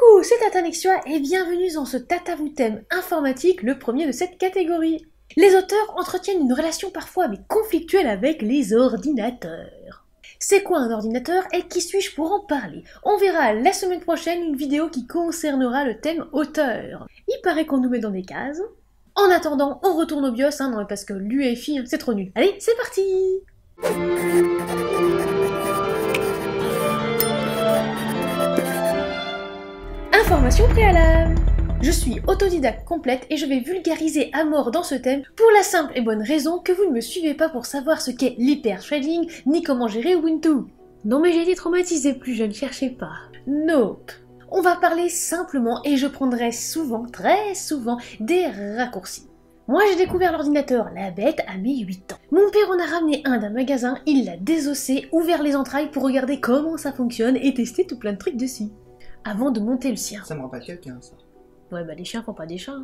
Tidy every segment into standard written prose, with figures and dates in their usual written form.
Coucou, c'est Tatanexua et bienvenue dans ce Tatavouthème informatique, le premier de cette catégorie. Les auteurs entretiennent une relation parfois mais conflictuelle avec les ordinateurs. C'est quoi un ordinateur et qui suis-je pour en parler? On verra la semaine prochaine une vidéo qui concernera le thème auteur. Il paraît qu'on nous met dans des cases. En attendant, on retourne au BIOS, non parce que l'UEFI c'est trop nul. Allez, c'est parti! Information préalable. Je suis autodidacte complète et je vais vulgariser à mort dans ce thème pour la simple et bonne raison que vous ne me suivez pas pour savoir ce qu'est l'hyper-threading ni comment gérer Ubuntu. Non mais j'ai été traumatisée plus jeune, cherchez pas. Nope. On va parler simplement et je prendrai souvent, très souvent, des raccourcis. Moi j'ai découvert l'ordinateur, la bête, à mes 8 ans. Mon père en a ramené un d'un magasin, il l'a désossé, ouvert les entrailles pour regarder comment ça fonctionne et tester tout plein de trucs dessus. Avant de monter le sien. Ça me rappelle quelqu'un, ça. Ouais, bah les chiens font pas des chats.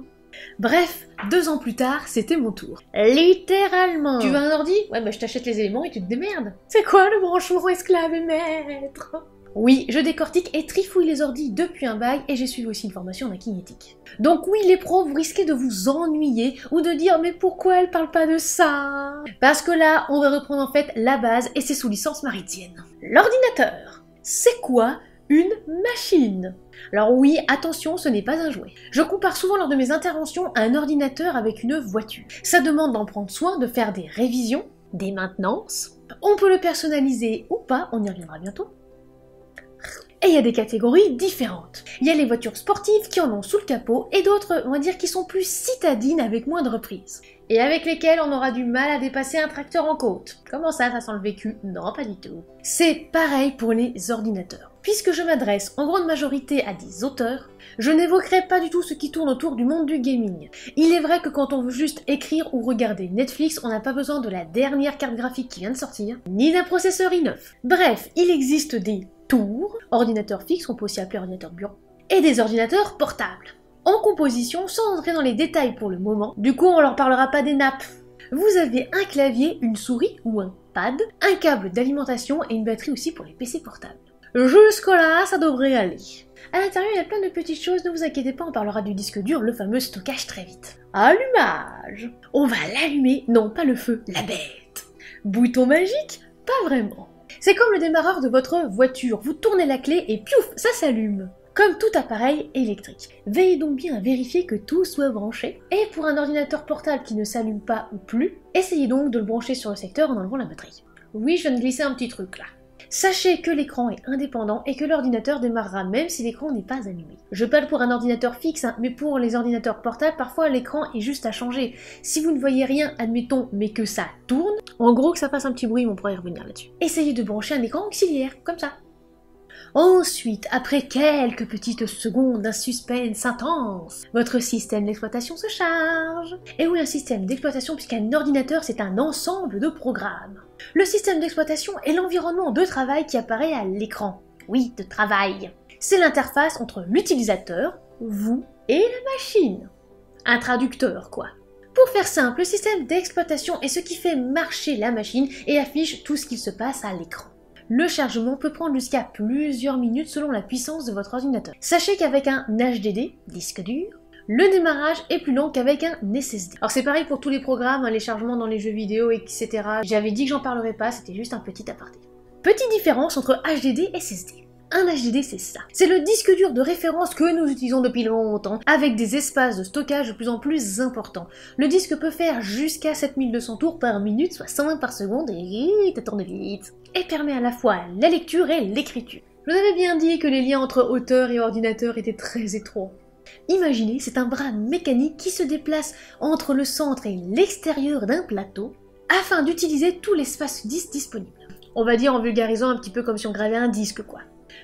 Bref, 2 ans plus tard, c'était mon tour. Littéralement. Tu veux un ordi? Ouais, bah je t'achète les éléments et tu te démerdes. C'est quoi le branchement esclave et maître? Oui, je décortique et trifouille les ordis depuis un bail et j'ai suivi aussi une formation en kinétique. Donc oui, les pros, vous risquez de vous ennuyer ou de dire mais pourquoi elle parle pas de ça? Parce que là, on va reprendre en fait la base et c'est sous licence maritienne. L'ordinateur. C'est quoi une machine? Alors oui, attention, ce n'est pas un jouet. Je compare souvent lors de mes interventions un ordinateur avec une voiture. Ça demande d'en prendre soin, de faire des révisions, des maintenances. On peut le personnaliser ou pas, on y reviendra bientôt. Et il y a des catégories différentes. Il y a les voitures sportives qui en ont sous le capot et d'autres, on va dire, qui sont plus citadines avec moins de reprises. Et avec lesquelles on aura du mal à dépasser un tracteur en côte. Comment ça sent le vécu? Non, pas du tout. C'est pareil pour les ordinateurs. Puisque je m'adresse en grande majorité à des auteurs, je n'évoquerai pas du tout ce qui tourne autour du monde du gaming. Il est vrai que quand on veut juste écrire ou regarder Netflix, on n'a pas besoin de la dernière carte graphique qui vient de sortir, ni d'un processeur i9. Bref, il existe des tours, ordinateurs fixes, qu'on peut aussi appeler ordinateur bureau, et des ordinateurs portables. En composition, sans entrer dans les détails pour le moment, du coup on leur parlera pas des nappes. Vous avez un clavier, une souris ou un pad, un câble d'alimentation et une batterie aussi pour les PC portables. Jusque-là, ça devrait aller. À l'intérieur, il y a plein de petites choses, ne vous inquiétez pas, on parlera du disque dur, le fameux stockage très vite. Allumage. On va l'allumer, non pas le feu, la bête. Bouton magique? Pas vraiment. C'est comme le démarreur de votre voiture, vous tournez la clé et piouf, ça s'allume. Comme tout appareil électrique. Veillez donc bien à vérifier que tout soit branché. Et pour un ordinateur portable qui ne s'allume pas ou plus, essayez donc de le brancher sur le secteur en enlevant la batterie. Oui, je viens de glisser un petit truc là. Sachez que l'écran est indépendant et que l'ordinateur démarrera même si l'écran n'est pas allumé. Je parle pour un ordinateur fixe, mais pour les ordinateurs portables, parfois l'écran est juste à changer. Si vous ne voyez rien, admettons, mais que ça tourne, en gros que ça fasse un petit bruit, on pourrait y revenir là-dessus. Essayez de brancher un écran auxiliaire, comme ça. Ensuite, après quelques petites secondes d'un suspense intense, votre système d'exploitation se charge. Et oui, un système d'exploitation puisqu'un ordinateur c'est un ensemble de programmes. Le système d'exploitation est l'environnement de travail qui apparaît à l'écran. Oui, de travail. C'est l'interface entre l'utilisateur, vous et la machine. Un traducteur, quoi. Pour faire simple, le système d'exploitation est ce qui fait marcher la machine et affiche tout ce qu'il se passe à l'écran. Le chargement peut prendre jusqu'à plusieurs minutes selon la puissance de votre ordinateur. Sachez qu'avec un HDD, disque dur, le démarrage est plus lent qu'avec un SSD. Alors c'est pareil pour tous les programmes, les chargements dans les jeux vidéo, etc. J'avais dit que j'en parlerais pas, c'était juste un petit aparté. Petite différence entre HDD et SSD. Un HDD c'est ça. C'est le disque dur de référence que nous utilisons depuis longtemps, avec des espaces de stockage de plus en plus importants. Le disque peut faire jusqu'à 7200 tours par minute, soit 120 par seconde, et ça tourne vite. Et permet à la fois la lecture et l'écriture. Je vous avais bien dit que les liens entre auteur et ordinateur étaient très étroits. Imaginez, c'est un bras mécanique qui se déplace entre le centre et l'extérieur d'un plateau, afin d'utiliser tout l'espace disque disponible. On va dire en vulgarisant un petit peu comme si on gravait un disque quoi.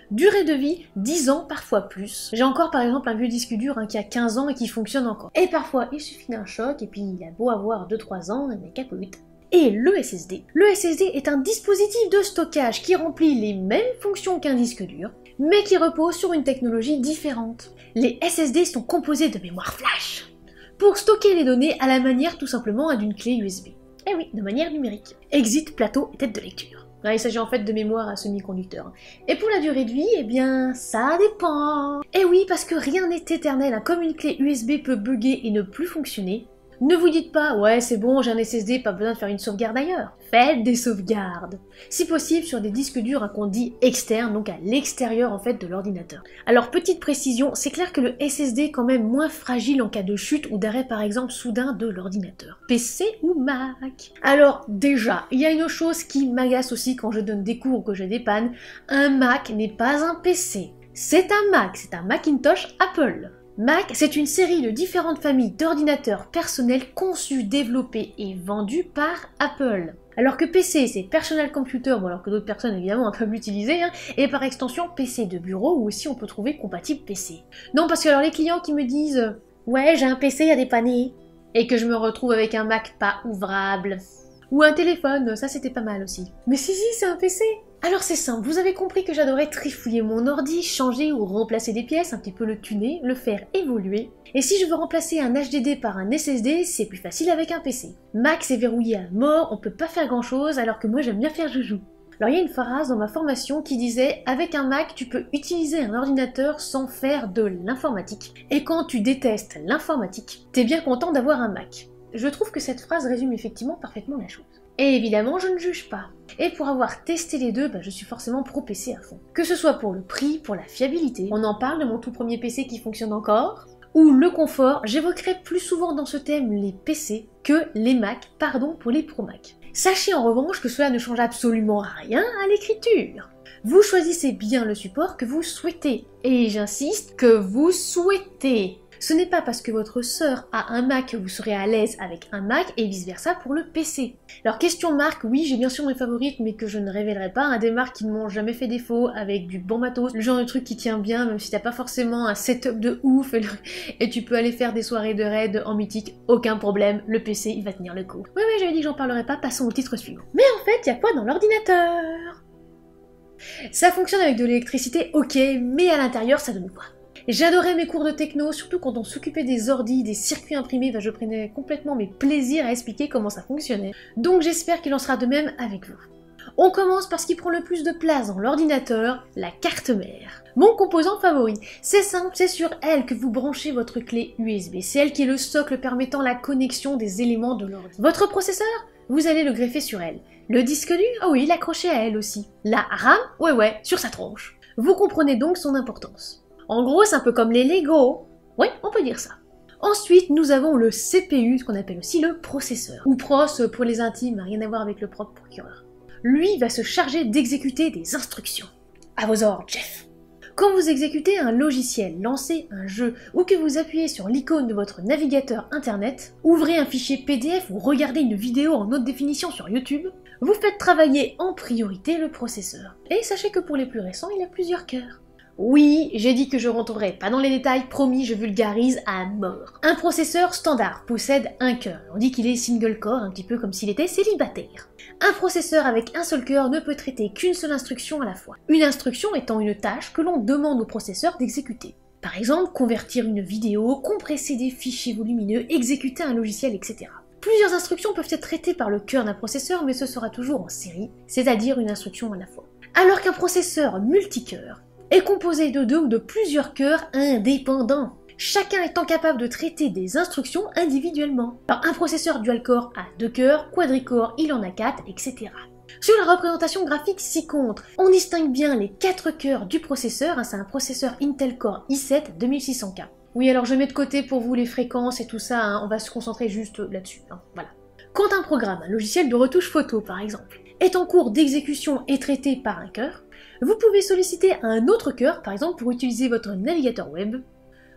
Durée de vie, 10 ans, parfois plus. J'ai encore par exemple un vieux disque dur qui a 15 ans et qui fonctionne encore. Et parfois, il suffit d'un choc et puis il a beau avoir 2-3 ans, mais capote. Et le SSD. Le SSD est un dispositif de stockage qui remplit les mêmes fonctions qu'un disque dur, mais qui repose sur une technologie différente. Les SSD sont composés de mémoire flash, pour stocker les données à la manière tout simplement d'une clé USB. Eh oui, de manière numérique. Exit, plateau et tête de lecture. Il s'agit en fait de mémoire à semi-conducteur. Et pour la durée de vie, eh bien, ça dépend. Et oui, parce que rien n'est éternel, hein. Comme une clé USB peut bugger et ne plus fonctionner, ne vous dites pas, ouais c'est bon, j'ai un SSD, pas besoin de faire une sauvegarde ailleurs. Faites des sauvegardes. Si possible sur des disques durs qu'on dit externes, donc à l'extérieur en fait de l'ordinateur. Alors petite précision, c'est clair que le SSD est quand même moins fragile en cas de chute ou d'arrêt par exemple soudain de l'ordinateur. PC ou Mac. Alors déjà, il y a une chose qui m'agace aussi quand je donne des cours ou que je dépanne, un Mac n'est pas un PC. C'est un Mac, c'est un Macintosh Apple. Mac, c'est une série de différentes familles d'ordinateurs personnels conçus, développés et vendus par Apple. Alors que PC, c'est Personal Computer, bon alors que d'autres personnes évidemment peuvent l'utiliser, hein, et par extension PC de bureau, où aussi on peut trouver compatible PC. Non, parce que alors les clients qui me disent « Ouais, j'ai un PC à dépanner », et que je me retrouve avec un Mac pas ouvrable. Ou un téléphone, ça c'était pas mal aussi. Mais si, c'est un PC. Alors c'est simple, vous avez compris que j'adorais trifouiller mon ordi, changer ou remplacer des pièces, un petit peu le tuner, le faire évoluer. Et si je veux remplacer un HDD par un SSD, c'est plus facile avec un PC. Mac c'est verrouillé à mort, on peut pas faire grand chose, alors que moi j'aime bien faire joujou. Alors il y a une phrase dans ma formation qui disait « Avec un Mac, tu peux utiliser un ordinateur sans faire de l'informatique. Et quand tu détestes l'informatique, t'es bien content d'avoir un Mac. » Je trouve que cette phrase résume effectivement parfaitement la chose. Et évidemment, je ne juge pas. Et pour avoir testé les deux, je suis forcément pro PC à fond. Que ce soit pour le prix, pour la fiabilité, on en parle de mon tout premier PC qui fonctionne encore, ou le confort, j'évoquerai plus souvent dans ce thème les PC que les Mac, pardon pour les pro Mac. Sachez en revanche que cela ne change absolument rien à l'écriture. Vous choisissez bien le support que vous souhaitez. Et j'insiste, que vous souhaitez. Ce n'est pas parce que votre sœur a un Mac que vous serez à l'aise avec un Mac et vice versa pour le PC. Alors question marque, oui j'ai bien sûr mes favorites mais que je ne révélerai pas, des marques qui ne m'ont jamais fait défaut, avec du bon matos, le genre de truc qui tient bien même si t'as pas forcément un setup de ouf et tu peux aller faire des soirées de raid en mythique, aucun problème, le PC il va tenir le coup. Oui j'avais dit que j'en parlerai pas, passons au titre suivant. Mais en fait, y a quoi dans l'ordinateur? Ça fonctionne avec de l'électricité, ok, mais à l'intérieur ça donne quoi? J'adorais mes cours de techno, surtout quand on s'occupait des ordis, des circuits imprimés, je prenais complètement mes plaisirs à expliquer comment ça fonctionnait. Donc j'espère qu'il en sera de même avec vous. On commence par ce qui prend le plus de place dans l'ordinateur, la carte mère. Mon composant favori, c'est simple, c'est sur elle que vous branchez votre clé USB, c'est elle qui est le socle permettant la connexion des éléments de l'ordi. Votre processeur, vous allez le greffer sur elle. Le disque dur, ah oui, l'accrocher à elle aussi. La RAM, ouais, sur sa tronche. Vous comprenez donc son importance. En gros, c'est un peu comme les Lego. Oui, on peut dire ça. Ensuite, nous avons le CPU, ce qu'on appelle aussi le processeur. Ou pros pour les intimes, rien à voir avec le propre procureur. Lui va se charger d'exécuter des instructions. À vos ordres, Jeff. Quand vous exécutez un logiciel, lancez un jeu, ou que vous appuyez sur l'icône de votre navigateur internet, ouvrez un fichier PDF ou regardez une vidéo en haute définition sur YouTube, vous faites travailler en priorité le processeur. Et sachez que pour les plus récents, il y a plusieurs cœurs. Oui, j'ai dit que je rentrerai pas dans les détails, promis, je vulgarise à mort. Un processeur standard possède un cœur. On dit qu'il est single core, un petit peu comme s'il était célibataire. Un processeur avec un seul cœur ne peut traiter qu'une seule instruction à la fois. Une instruction étant une tâche que l'on demande au processeur d'exécuter. Par exemple, convertir une vidéo, compresser des fichiers volumineux, exécuter un logiciel, etc. Plusieurs instructions peuvent être traitées par le cœur d'un processeur, mais ce sera toujours en série, c'est-à-dire une instruction à la fois. Alors qu'un processeur multicœur est composé de deux ou de plusieurs cœurs indépendants, chacun étant capable de traiter des instructions individuellement. Alors un processeur dual-core a 2 cœurs, quadricore il en a 4, etc. Sur la représentation graphique ci-contre, on distingue bien les 4 cœurs du processeur, c'est un processeur Intel Core i7 2600K. Oui, alors je mets de côté pour vous les fréquences et tout ça, on va se concentrer juste là-dessus, voilà. Quand un programme, un logiciel de retouche photo par exemple, est en cours d'exécution et traité par un cœur, vous pouvez solliciter un autre cœur, par exemple pour utiliser votre navigateur web,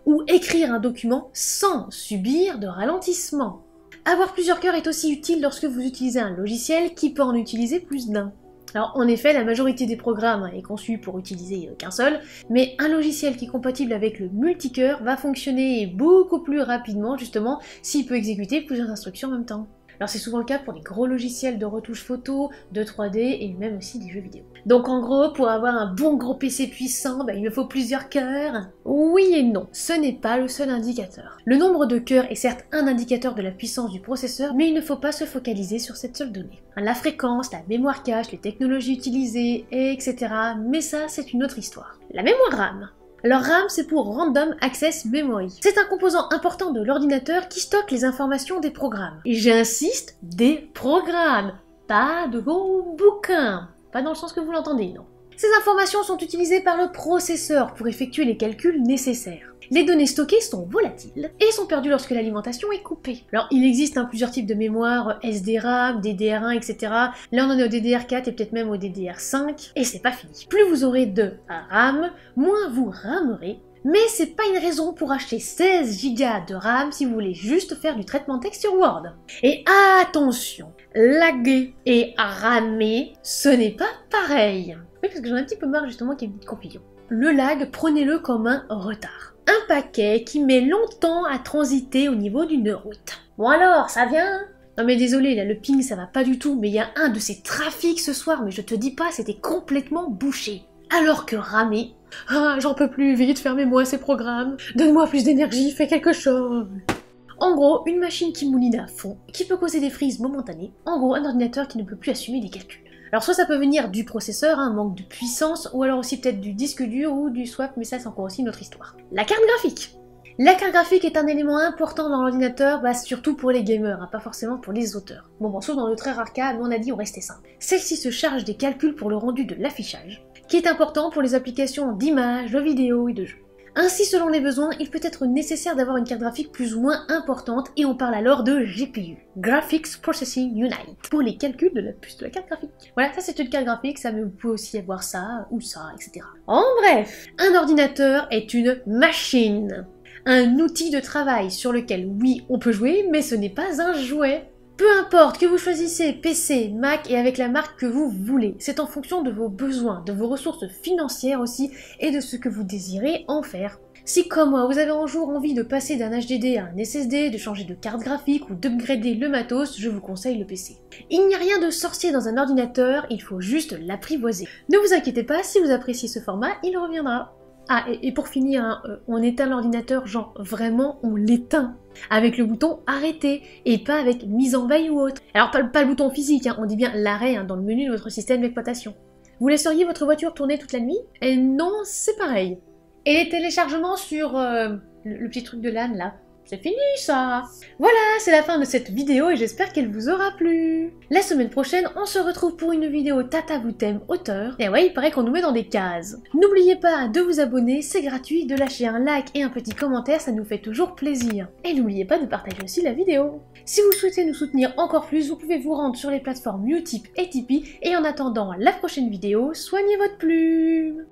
ou écrire un document sans subir de ralentissement. Avoir plusieurs cœurs est aussi utile lorsque vous utilisez un logiciel qui peut en utiliser plus d'un. Alors en effet, la majorité des programmes est conçue pour utiliser qu'un seul, mais un logiciel qui est compatible avec le multicœur va fonctionner beaucoup plus rapidement justement s'il peut exécuter plusieurs instructions en même temps. Alors c'est souvent le cas pour les gros logiciels de retouche photo, de 3D et même aussi des jeux vidéo. Donc en gros, pour avoir un bon gros PC puissant, il me faut plusieurs cœurs. Oui et non, ce n'est pas le seul indicateur. Le nombre de cœurs est certes un indicateur de la puissance du processeur, mais il ne faut pas se focaliser sur cette seule donnée. La fréquence, la mémoire cache, les technologies utilisées, etc. Mais ça, c'est une autre histoire. La mémoire RAM. Alors RAM, c'est pour Random Access Memory. C'est un composant important de l'ordinateur qui stocke les informations des programmes. Et j'insiste, des programmes, pas de bons bouquins. Pas dans le sens que vous l'entendez, non. Ces informations sont utilisées par le processeur pour effectuer les calculs nécessaires. Les données stockées sont volatiles et sont perdues lorsque l'alimentation est coupée. Alors il existe plusieurs types de mémoire, SDRAM, DDR1, etc. Là on en est au DDR4 et peut-être même au DDR5, et c'est pas fini. Plus vous aurez de RAM, moins vous ramerez. Mais c'est pas une raison pour acheter 16 Go de RAM si vous voulez juste faire du traitement de texte sur Word. Et attention, laguer et ramer, ce n'est pas pareil. Oui, parce que j'en ai un petit peu marre justement qu'il y ait une petite confusion. Le lag, prenez-le comme un retard. Un paquet qui met longtemps à transiter au niveau d'une route. Bon alors, ça vient? Non mais désolé, là le ping ça va pas du tout, mais il y a un de ces trafics ce soir, mais je te dis pas, c'était complètement bouché. Alors que ramer, j'en peux plus, vite, fermez-moi ces programmes, donne-moi plus d'énergie, fais quelque chose. En gros, une machine qui mouline à fond, qui peut causer des frises momentanées, en gros un ordinateur qui ne peut plus assumer les calculs. Alors soit ça peut venir du processeur, un manque de puissance, ou alors aussi peut-être du disque dur ou du swap, mais ça c'est encore aussi une autre histoire. La carte graphique. La carte graphique est un élément important dans l'ordinateur, surtout pour les gamers, pas forcément pour les auteurs. Bon, sauf dans le très rare cas, nous on a dit on restait simple. Celle-ci se charge des calculs pour le rendu de l'affichage, qui est important pour les applications d'images, de vidéos et de jeux. Ainsi, selon les besoins, il peut être nécessaire d'avoir une carte graphique plus ou moins importante, et on parle alors de GPU, Graphics Processing Unit, pour les calculs de la puce de la carte graphique. Voilà, ça c'est une carte graphique, ça, mais vous pouvez aussi avoir ça, ou ça, etc. En bref, un ordinateur est une machine, un outil de travail sur lequel, oui, on peut jouer, mais ce n'est pas un jouet. Peu importe que vous choisissez PC, Mac et avec la marque que vous voulez, c'est en fonction de vos besoins, de vos ressources financières aussi et de ce que vous désirez en faire. Si comme moi vous avez un jour envie de passer d'un HDD à un SSD, de changer de carte graphique ou d'upgrader le matos, je vous conseille le PC. Il n'y a rien de sorcier dans un ordinateur, il faut juste l'apprivoiser. Ne vous inquiétez pas, si vous appréciez ce format, il reviendra. Ah, et pour finir, on éteint l'ordinateur, genre vraiment on l'éteint, avec le bouton arrêter, et pas avec mise en veille ou autre. Alors pas le bouton physique, on dit bien l'arrêt dans le menu de votre système d'exploitation. Vous laisseriez votre voiture tourner toute la nuit? Et non, c'est pareil. Et les téléchargements sur le petit truc de LAN là, c'est fini ça. Voilà, c'est la fin de cette vidéo et j'espère qu'elle vous aura plu. La semaine prochaine, on se retrouve pour une vidéo Tata vous t'aime auteur. Et ouais, il paraît qu'on nous met dans des cases. N'oubliez pas de vous abonner, c'est gratuit, de lâcher un like et un petit commentaire, ça nous fait toujours plaisir. Et n'oubliez pas de partager aussi la vidéo. Si vous souhaitez nous soutenir encore plus, vous pouvez vous rendre sur les plateformes Utip et Tipeee. Et en attendant la prochaine vidéo, soignez votre plume.